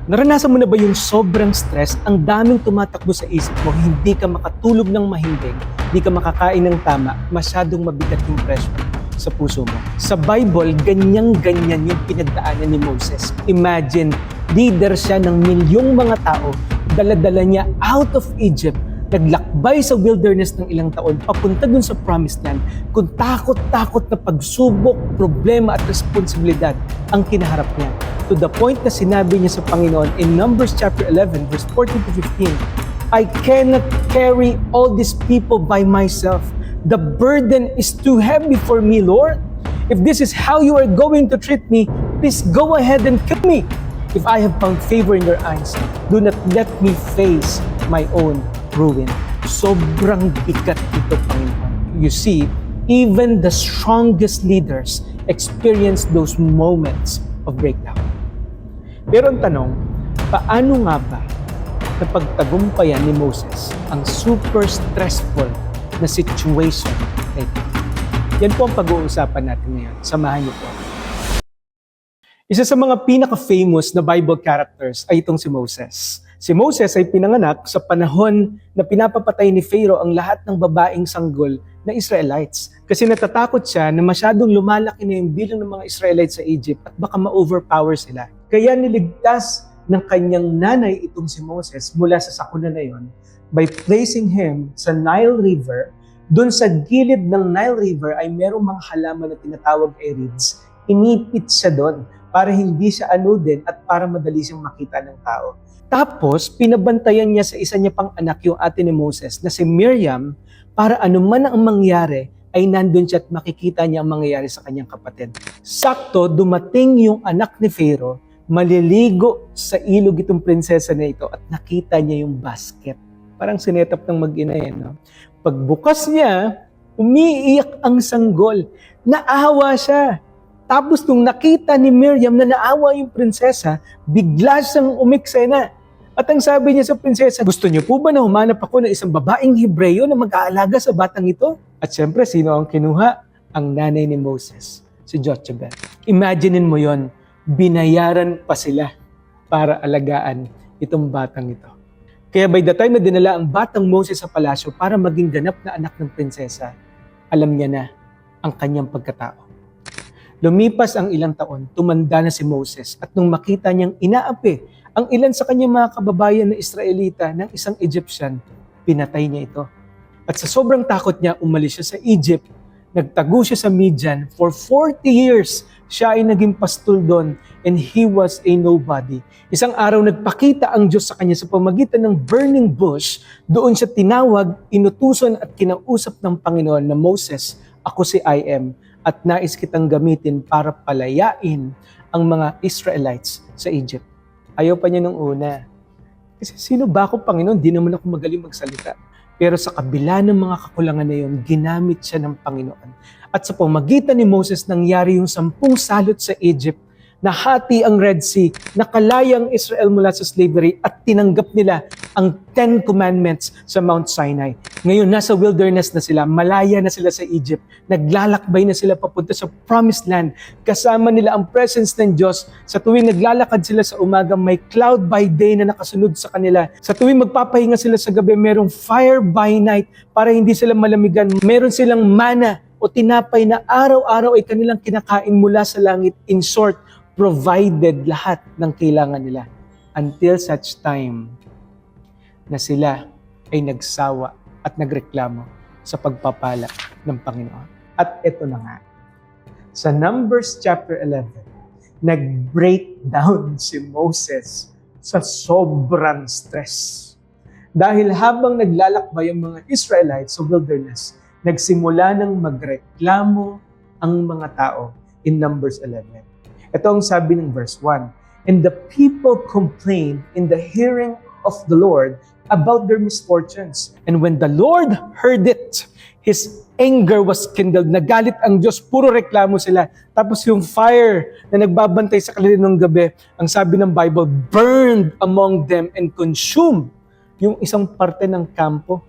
Naranasan mo na ba yung sobrang stress, ang daming tumatakbo sa isip mo, hindi ka makatulog ng mahimbing, hindi ka makakain ng tama, masyadong mabigat yung pressure sa puso mo. Sa Bible, ganyan-ganyan yung pinagdaanan ni Moses. Imagine, leader siya ng milyong mga tao, dala-dala niya out of Egypt, naglakbay sa wilderness ng ilang taon, papunta dun sa promised land, kung takot-takot na pagsubok, problema at responsibilidad ang kinaharap niya. To the point na sinabi niya sa Panginoon in Numbers chapter 11, verse 14 to 15, I cannot carry all these people by myself. The burden is too heavy for me, Lord. If this is how you are going to treat me, please go ahead and kill me. If I have found favor in your eyes, do not let me face my own ruin. Sobrang bigat ito, Panginoon. You see, even the strongest leaders experience those moments of breakdown. Pero ang tanong, paano nga ba napagtagumpayan ni Moses ang super stressful na situation na ito? Yan po ang pag-uusapan natin ngayon. Samahan niyo po. Isa sa mga pinaka-famous na Bible characters ay itong si Moses. Si Moses ay pinanganak sa panahon na pinapapatay ni Pharaoh ang lahat ng babaeng sanggol na Israelites. Kasi natatakot siya na masyadong lumalaki na yung bilang ng mga Israelites sa Egypt at baka ma-overpower sila. Kaya niligtas ng kanyang nanay itong si Moses mula sa sakuna na yon by placing him sa Nile River. Doon sa gilid ng Nile River ay merong mga halaman na tinatawag ay reeds. Inipit siya doon para hindi siya anudin at para madali siyang makita ng tao. Tapos, pinabantayan niya sa isa niya pang anak yung ate ni Moses na si Miriam para anuman ang mangyari ay nandun siya at makikita niya ang mangyayari sa kanyang kapatid. Sakto, dumating yung anak ni Pharaoh, maliligo sa ilog itong prinsesa na ito at nakita niya yung basket. Parang sinetap ng mag-ina yan. No? Pagbukas niya, umiiyak ang sanggol. Naawa siya. Tapos nung nakita ni Miriam na naawa yung prinsesa, bigla siyang umiksena. At ang sabi niya sa prinsesa, gusto niyo po ba na humanap ako ng isang babaeng Hebreyo na mag-aalaga sa batang ito? At syempre, sino ang kinuha? Ang nanay ni Moses, si Jochebed. Imaginein mo yon, binayaran pa sila para alagaan itong batang ito. Kaya by the time na dinala ang batang Moses sa palasyo para maging ganap na anak ng prinsesa, alam niya na ang kanyang pagkatao. Lumipas ang ilang taon, tumanda na si Moses at nung makita niyang inaapi ang ilan sa kanyang mga kababayan na Israelita ng isang Egyptian, pinatay niya ito. At sa sobrang takot niya, umalis siya sa Egypt, nagtago siya sa Midian. For 40 years, siya ay naging pastol doon and he was a nobody. Isang araw nagpakita ang Diyos sa kanya sa pamagitan ng burning bush. Doon siya tinawag, inutusan at kinausap ng Panginoon na Moses, ako si I am at nais kitang gamitin para palayain ang mga Israelites sa Egypt. Ayaw pa niya nung una. Kasi sino ba ako, Panginoon? Di naman ako magaling magsalita. Pero sa kabila ng mga kakulangan na yun, ginamit siya ng Panginoon. At sa pamagitan ni Moses, nangyari yung 10 salot sa Egypt, nahati ang Red Sea, nakalaya ang Israel mula sa slavery at tinanggap nila ang 10 Commandments sa Mount Sinai. Ngayon, nasa wilderness na sila, malaya na sila sa Egypt, naglalakbay na sila papunta sa Promised Land. Kasama nila ang presence ng Diyos. Sa tuwing naglalakad sila sa umaga, may cloud by day na nakasunod sa kanila. Sa tuwing magpapahinga sila sa gabi, merong fire by night para hindi sila malamigan. Meron silang mana o tinapay na araw-araw ay kanilang kinakain mula sa langit. In short, provided lahat ng kailangan nila until such time na sila ay nagsawa at nagreklamo sa pagpapala ng Panginoon. At ito na nga, sa Numbers chapter 11, nag-breakdown si Moses sa sobrang stress. Dahil habang naglalakbay ang mga Israelites sa wilderness, nagsimula ng magreklamo ang mga tao in Numbers 11. Ito ang sabi ng verse 1. And the people complained in the hearing of the Lord about their misfortunes. And when the Lord heard it, His anger was kindled. Nagalit ang Diyos, puro reklamo sila. Tapos yung fire na nagbabantay sa kanila ng gabi, ang sabi ng Bible, burned among them and consumed yung isang parte ng kampo.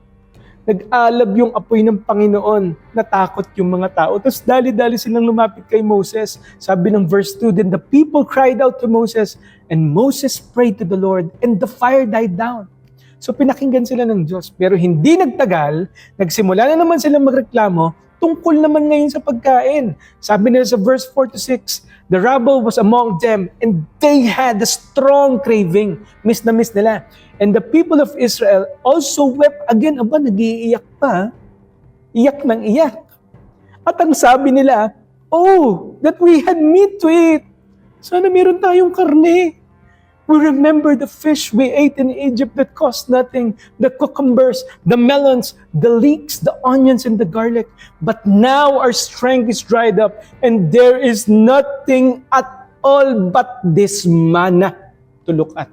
Nag-alab yung apoy ng Panginoon. Natakot yung mga tao. Tapos dali-dali silang lumapit kay Moses. Sabi ng verse 2, then the people cried out to Moses, and Moses prayed to the Lord, and the fire died down. So pinakinggan sila ng Diyos. Pero hindi nagtagal, nagsimula na naman silang magreklamo, tungkol naman ngayon sa pagkain. Sabi nila sa verse 4 to 6, the rabble was among them, and they had a strong craving. Miss na miss nila. And the people of Israel also wept again. Aba, nag-iiyak pa. Iyak ng iyak. At ang sabi nila, oh, that we had meat to eat. Sana meron tayong karne. We remember the fish we ate in Egypt that cost nothing, the cucumbers, the melons, the leeks, the onions, and the garlic. But now our strength is dried up, and there is nothing at all but this manna to look at.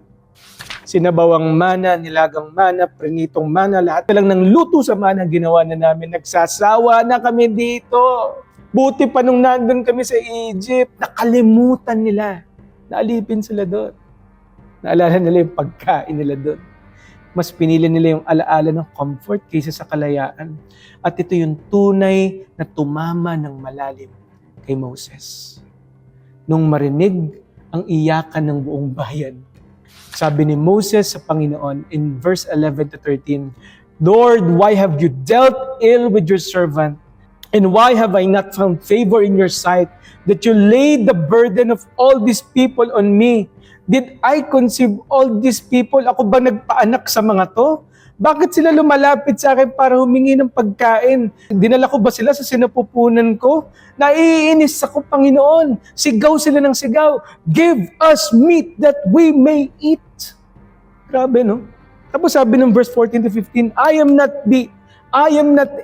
Sinabawang mana, nilagang mana, prinitong mana, lahat na lang ng luto sa mana ginawa na namin. Nagsasawa na kami dito. Buti pa nung nandun kami sa Egypt, nakalimutan nila. Naalipin sila doon. Naalala nila yung pagkain nila doon. Mas pinili nila yung alaala ng comfort kaysa sa kalayaan. At ito yung tunay na tumama ng malalim kay Moses. Nung marinig ang iyakan ng buong bayan, sabi ni Moses sa Panginoon in verse 11 to 13, Lord, why have you dealt ill with your servant? And why have I not found favor in your sight that you laid the burden of all these people on me? Did I conceive all these people? Ako ba nagpaanak sa mga to? Bakit sila lumalapit sa akin para humingi ng pagkain? Dinala ko ba sila sa sinapupunan ko? Naiinis ako, Panginoon. Sigaw sila ng sigaw. Give us meat that we may eat. Grabe, no? Tapos sabi ng verse 14 to 15, I am not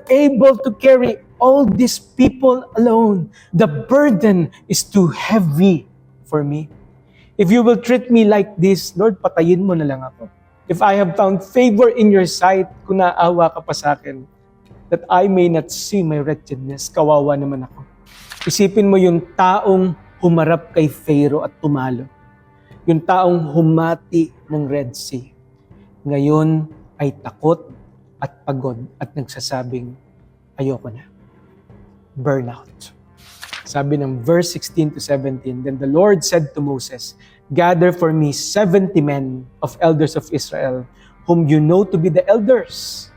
able to carry all these people alone. The burden is too heavy for me. If you will treat me like this, Lord, patayin mo na lang ako. If I have found favor in your sight, kung naawa ka pa sa akin, that I may not see my wretchedness, kawawa naman ako. Isipin mo yung taong humarap kay Pharaoh at tumalo. Yung taong humati ng Red Sea. Ngayon ay takot at pagod at nagsasabing, ayoko na. Burnout. Sabi ng verse 16 to 17, then the Lord said to Moses, gather for me 70 men of elders of Israel, whom you know to be the elders.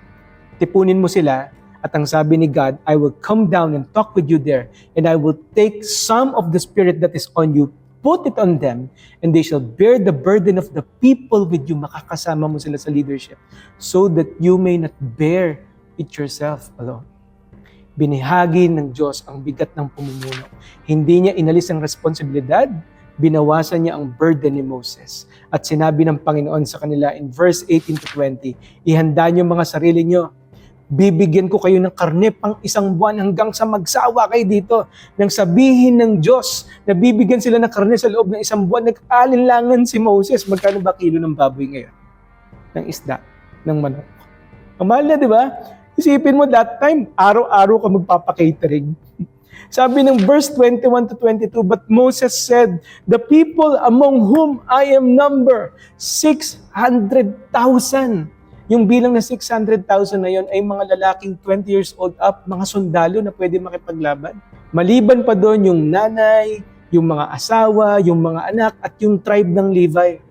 Tipunin mo sila, at ang sabi ni God, I will come down and talk with you there, and I will take some of the spirit that is on you, put it on them, and they shall bear the burden of the people with you. Makakasama mo sila sa leadership, so that you may not bear it yourself alone. Binihagi ng Diyos ang bigat ng pumumuno. Hindi niya inalis ang responsibilidad, binawasan niya ang burden ni Moses. At sinabi ng Panginoon sa kanila in verse 18 to 20, ihanda niyo mga sarili niyo. Bibigyan ko kayo ng karne pang 1 buwan hanggang sa magsawa kayo dito. Nang sabihin ng Diyos na bibigyan sila ng karne sa loob ng 1 buwan, nag-alinlangan si Moses. Magkano ba kilo ng baboy ngayon? Ng isda, ng manok. Ang mahal na, di ba? Isipin mo that time, araw-araw ka magpapakatering. Sabi ng verse 21 to 22, but Moses said, the people among whom I am number, 600,000. Yung bilang na 600,000 na yon ay mga lalaking 20 years old up, mga sundalo na pwede makipaglaban. Maliban pa doon yung nanay, yung mga asawa, yung mga anak, at yung tribe ng Levi.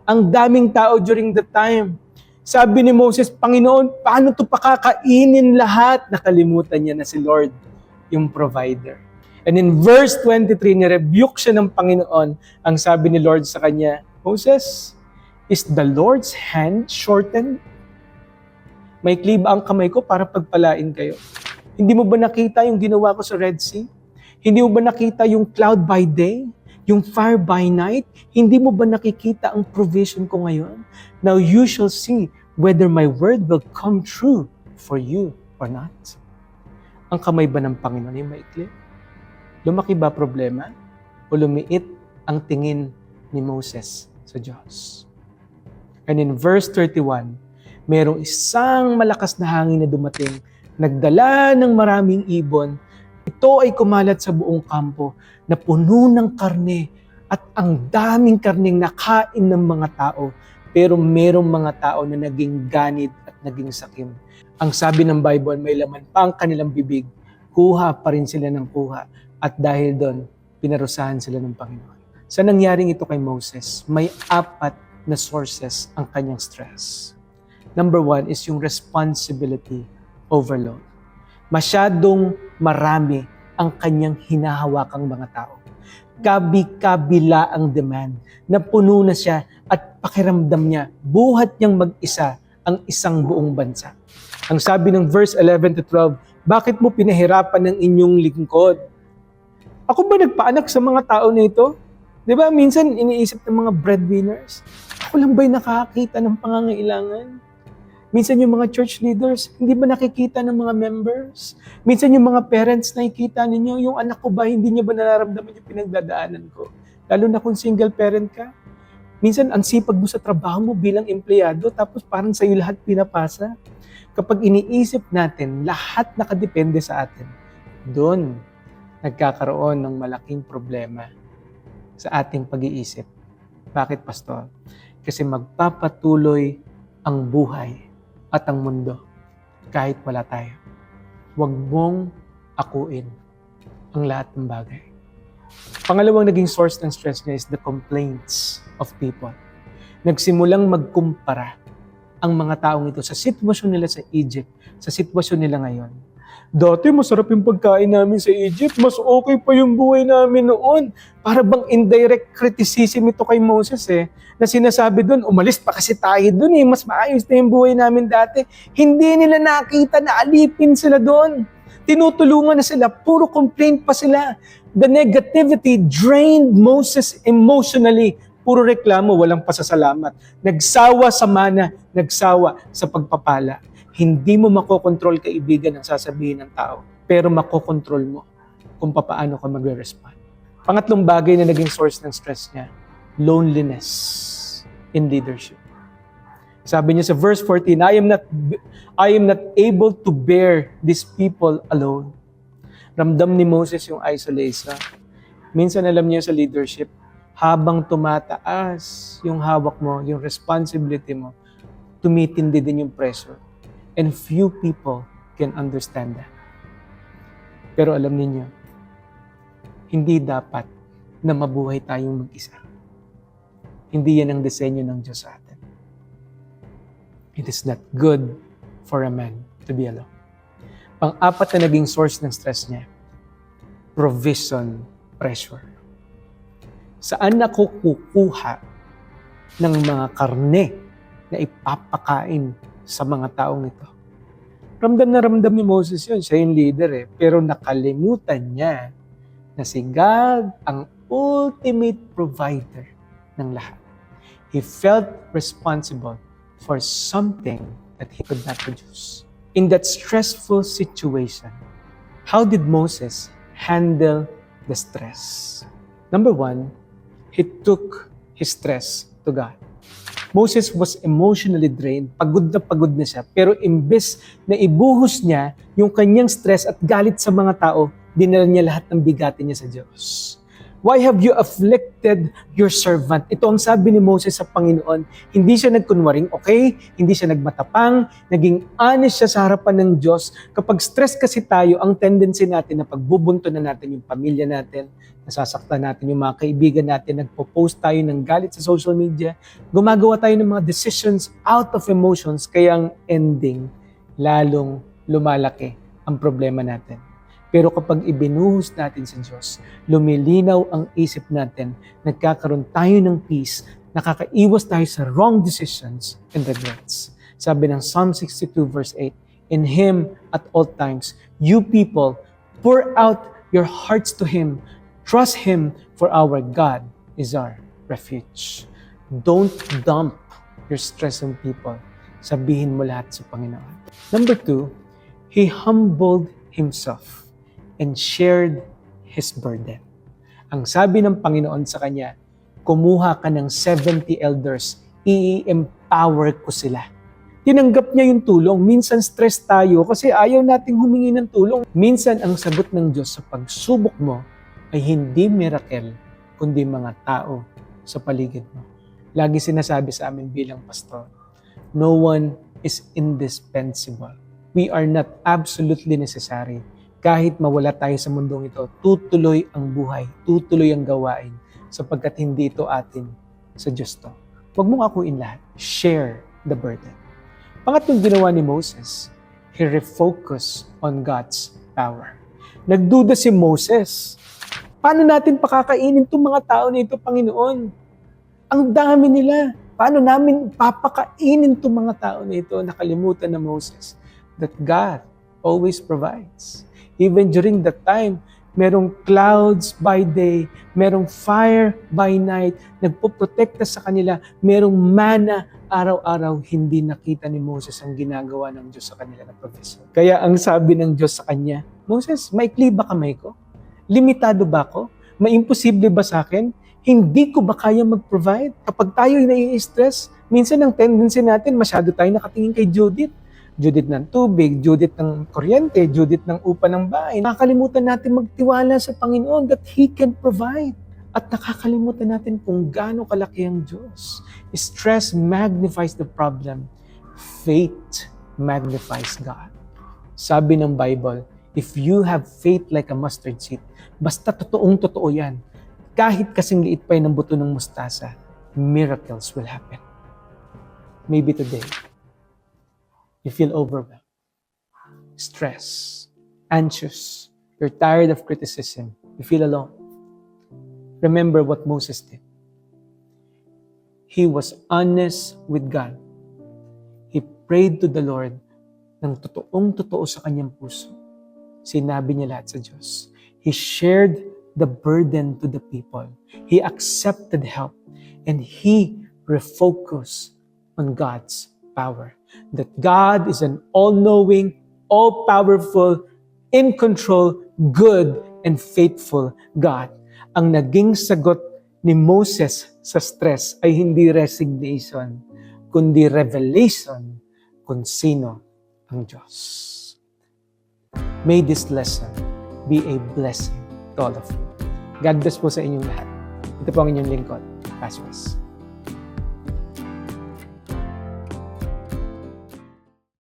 Ang daming tao during the time. Sabi ni Moses, Panginoon, paano ito pakakainin lahat? Nakalimutan niya na si Lord, yung provider. And in verse 23, nirebuke siya ng Panginoon. Ang sabi ni Lord sa kanya, Moses, is the Lord's hand shortened? May kliba ang kamay ko para pagpalain kayo. Hindi mo ba nakita yung ginawa ko sa Red Sea? Hindi mo ba nakita yung cloud by day? Yung fire by night? Hindi mo ba nakikita ang provision ko ngayon? Now you shall see whether my word will come true for you or not. Ang kamay ba ng Panginoon ay maikli? Lumaki ba problema? O lumiit ang tingin ni Moses sa Diyos? And in verse 31, merong isang malakas na hangin na dumating, nagdala ng maraming ibon. Ito ay kumalat sa buong kampo na puno ng karne at ang daming karneng nakain ng mga tao. Pero merong mga tao na naging ganid at naging sakim. Ang sabi ng Bible, may laman pa ang kanilang bibig, kuha pa rin sila ng kuha. At dahil doon, pinarusahan sila ng Panginoon. Sa nangyaring ito kay Moses, may 4 na sources ang kanyang stress. Number 1 is yung responsibility overload. Masyadong marami ang kanyang hinahawakang mga tao. Kabi-kabila ang demand, na puno na siya at pakiramdam niya, buhat niyang mag-isa ang isang buong bansa. Ang sabi ng verse 11 to 12, bakit mo pinahirapan ng inyong lingkod? Ako ba nagpaanak sa mga tao na ito? Di ba minsan iniisip ng mga breadwinners, ako lang ba'y nakakita ng pangangailangan? Minsan yung mga church leaders, hindi ba nakikita ng mga members? Minsan yung mga parents, nakikita ninyo, yung anak ko ba, hindi niya ba nararamdaman yung pinagdadaanan ko? Lalo na kung single parent ka. Minsan, ang sipag mo sa trabaho mo bilang empleyado, tapos parang sa'yo lahat pinapasa. Kapag iniisip natin, lahat nakadepende sa atin, doon nagkakaroon ng malaking problema sa ating pag-iisip. Bakit, Pastor? Kasi magpapatuloy ang buhay at ang mundo kahit wala tayo. Huwag mong akuin ang lahat ng bagay. Pangalawang naging source ng stress niya is the complaints of people. Nagsimulang magkumpara ang mga taong ito sa sitwasyon nila sa Egypt, sa sitwasyon nila ngayon. Dati masarap yung pagkain namin sa Egypt, mas okay pa yung buhay namin noon. Para bang indirect criticism ito kay Moses na sinasabi doon, umalis pa kasi tayo doon mas maayos na yung buhay namin dati. Hindi nila nakita na alipin sila doon. Tinutulungan na sila, puro complaint pa sila. The negativity drained Moses emotionally. Puro reklamo, walang pasasalamat. Nagsawa sa mana, nagsawa sa pagpapala. Hindi mo makokontrol, kaibigan, ang sasabihin ng tao. Pero makokontrol mo kung paano ka magre-respond. Pangatlong bagay na naging source ng stress niya, loneliness in leadership. Sabi niya sa verse 14, I am not able to bear these people alone. Ramdam ni Moses yung isolation. Minsan alam niyo sa leadership, habang tumataas yung hawak mo, yung responsibility mo, tumitindi din yung pressure. And few people can understand that. Pero alam niyo, hindi dapat na mabuhay tayong mag-isa. Hindi yan ang disenyo ng Diyos sa atin. It is not good for a man to be alone. Pang-4 na naging source ng stress niya, provision pressure. Saan ako kukuha ng mga karne na ipapakain sa mga taong ito? Ramdam na ramdam ni Moses yun. Siya yung leader Pero nakalimutan niya na si God ang ultimate provider ng lahat. He felt responsible for something that he could not produce. In that stressful situation, how did Moses handle the stress? Number 1, he took his stress to God. Moses was emotionally drained, pagod na siya, pero imbes na ibuhos niya yung kanyang stress at galit sa mga tao, dinala niya lahat ng bigatin niya sa Diyos. Why have you afflicted your servant? Ito ang sabi ni Moses sa Panginoon. Hindi siya nagkunwaring okay, hindi siya nagmatapang, naging honest siya sa harapan ng Diyos. Kapag stress kasi tayo, ang tendency natin na pagbubunto na natin yung pamilya natin, nasasaktan natin yung mga kaibigan natin, nagpo-post tayo ng galit sa social media, gumagawa tayo ng mga decisions out of emotions, kaya ang ending, lalong lumalaki ang problema natin. Pero kapag ibinuhos natin sa Diyos, lumilinaw ang isip natin, nagkakaroon tayo ng peace, nakakaiwas tayo sa wrong decisions and regrets. Sabi ng Psalm 62 verse 8, in Him at all times, you people, pour out your hearts to Him, trust Him, for our God is our refuge. Don't dump your stress on people. Sabihin mo lahat sa Panginoon. Number 2, He humbled Himself and shared His burden. Ang sabi ng Panginoon sa kanya, kumuha ka ng 70 elders, i-empower ko sila. Tinanggap niya yung tulong. Minsan stress tayo kasi ayaw nating humingi ng tulong. Minsan ang sagot ng Diyos sa pagsubok mo ay hindi miracle, kundi mga tao sa paligid mo. Lagi sinasabi sa amin bilang pastor, no one is indispensable We are not absolutely necessary. Kahit mawala tayo sa mundong ito, tutuloy ang buhay, tutuloy ang gawain, sapagkat hindi ito atin, sa Diyos to. Huwag mong akuin lahat. Share the burden. Pangatlong ginawa ni Moses, he refocused on God's power. Nagduda si Moses. Paano natin pakakainin itong mga tao na ito, Panginoon? Ang dami nila. Paano namin papakainin itong mga tao na ito? Nakalimutan na Moses that God always provides. Even during that time, merong clouds by day, merong fire by night, nagpoprotekta sa kanila, merong mana araw-araw. Hindi nakita ni Moses ang ginagawa ng Diyos sa kanila na provision. Kaya ang sabi ng Diyos sa kanya, Moses, maikli ba kamay ko? Limitado ba ako? May imposible ba sa akin? Hindi ko ba kaya mag-provide? Kapag tayo nai-stress, minsan ang tendency natin, masyado tayo nakatingin kay Judith. Judith ng tubig, Judith ng kuryente, Judith ng upa ng bahay. Nakakalimutan natin magtiwala sa Panginoon that He can provide. At nakakalimutan natin kung gaano kalaki ang Diyos. Stress magnifies the problem. Faith magnifies God. Sabi ng Bible, if you have faith like a mustard seed, basta totoong-totoo yan, kahit kasing liit pa yun ng buto ng mustasa, miracles will happen. Maybe today, you feel overwhelmed, stressed, anxious, you're tired of criticism, you feel alone. Remember what Moses did. He was honest with God. He prayed to the Lord ng totoong-totoo sa kanyang puso. Sinabi niya lahat sa Diyos. He shared the burden to the people. He accepted help. And he refocused on God's power. That God is an all-knowing, all-powerful, in control, good, and faithful God. Ang naging sagot ni Moses sa stress ay hindi resignation, kundi revelation kung sino ang Diyos. May this lesson be a blessing to all of you. God bless po sa inyong lahat. Ito po ang inyong lingkod, Pastor.